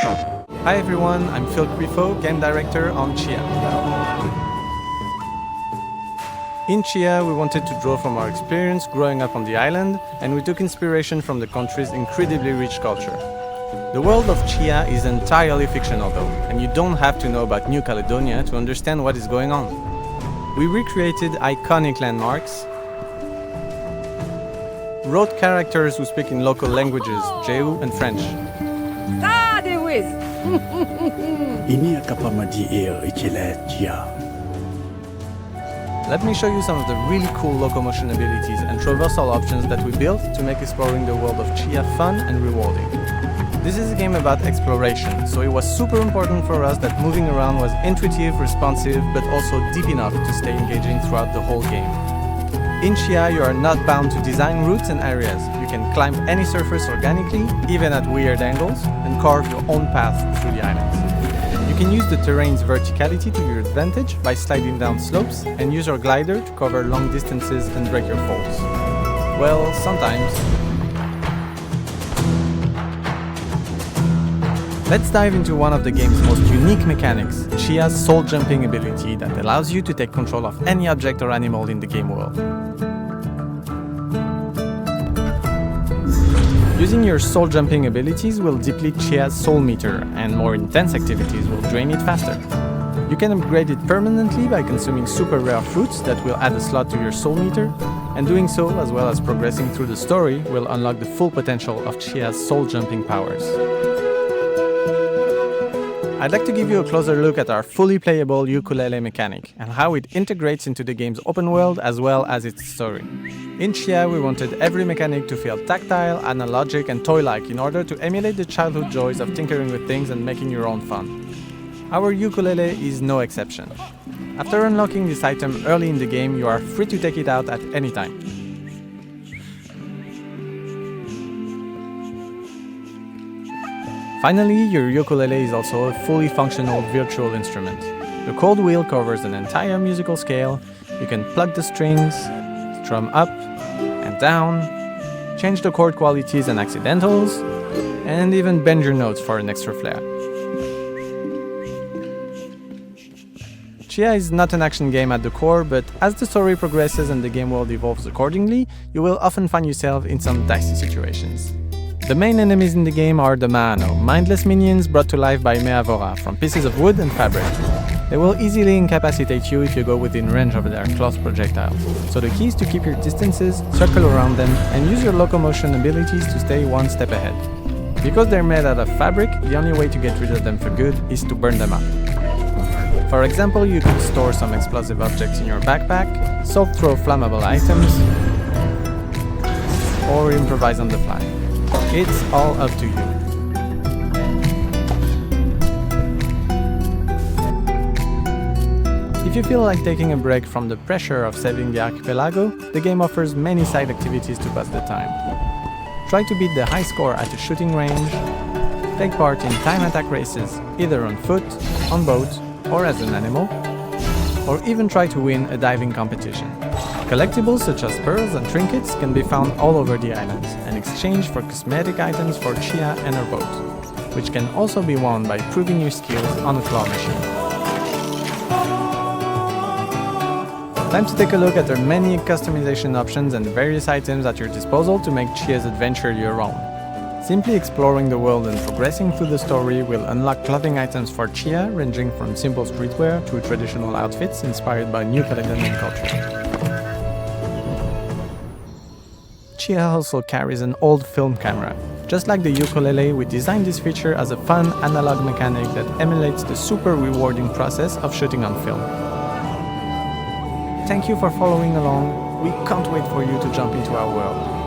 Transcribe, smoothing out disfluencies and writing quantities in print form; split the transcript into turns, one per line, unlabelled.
Hi everyone, I'm Phil Grifo, game director on Tchia. In Tchia, we wanted to draw from our experience growing up on the island, and we took inspiration from the country's incredibly rich culture. The world of Tchia is entirely fictional though, and you don't have to know about New Caledonia to understand what is going on. We recreated iconic landmarks, wrote characters who speak in local languages, Jéhu and French.
Ini kapamadi ichile Tchia.
Let me show you some of the really cool locomotion abilities and traversal options that we built to make exploring the world of Tchia fun and rewarding. This is a game about exploration, so it was super important for us that moving around was intuitive, responsive, but also deep enough to stay engaging throughout the whole game. In Tchia, you are not bound to design routes and areas. You can climb any surface organically, even at weird angles, and carve your own path through the islands. You can use the terrain's verticality to your advantage by sliding down slopes and use your glider to cover long distances and break your falls. Well, sometimes. Let's dive into one of the game's most unique mechanics, Tchia's soul jumping ability that allows you to take control of any object or animal in the game world. Using your soul jumping abilities will deplete Tchia's soul meter, and more intense activities will drain it faster. You can upgrade it permanently by consuming super rare fruits that will add a slot to your soul meter, and doing so, as well as progressing through the story, will unlock the full potential of Tchia's soul jumping powers. I'd like to give you a closer look at our fully playable ukulele mechanic and how it integrates into the game's open world as well as its story. In Tchia, we wanted every mechanic to feel tactile, analogic, and toy-like in order to emulate the childhood joys of tinkering with things and making your own fun. Our ukulele is no exception. After unlocking this item early in the game, you are free to take it out at any time. Finally, your ukulele is also a fully functional virtual instrument. The chord wheel covers an entire musical scale. You can plug the strings, strum up and down, change the chord qualities and accidentals, and even bend your notes for an extra flair. Tchia is not an action game at the core, but as the story progresses and the game world evolves accordingly, you will often find yourself in some dicey situations. The main enemies in the game are the Maano, mindless minions brought to life by Meavora from pieces of wood and fabric. They will easily incapacitate you if you go within range of their claws projectiles, so the key is to keep your distances, circle around them, and use your locomotion abilities to stay one step ahead. Because they're made out of fabric, the only way to get rid of them for good is to burn them up. For example, you could store some explosive objects in your backpack, soft throw flammable items, or improvise on the fly. It's all up to you. If you feel like taking a break from the pressure of saving the archipelago, the game offers many side activities to pass the time. Try to beat the high score at a shooting range, take part in time attack races, either on foot, on boat, or as an animal, or even try to win a diving competition. Collectibles such as pearls and trinkets can be found all over the islands and exchanged for cosmetic items for Tchia and her boat, which can also be won by proving your skills on a claw machine. Time to take a look at the many customization options and various items at your disposal to make Tchia's adventure your own. Simply exploring the world and progressing through the story will unlock clothing items for Tchia, ranging from simple streetwear to traditional outfits inspired by New Caledonian culture. Tchia also carries an old film camera. Just like the ukulele, we designed this feature as a fun analog mechanic that emulates the super rewarding process of shooting on film. Thank you for following along. We can't wait for you to jump into our world.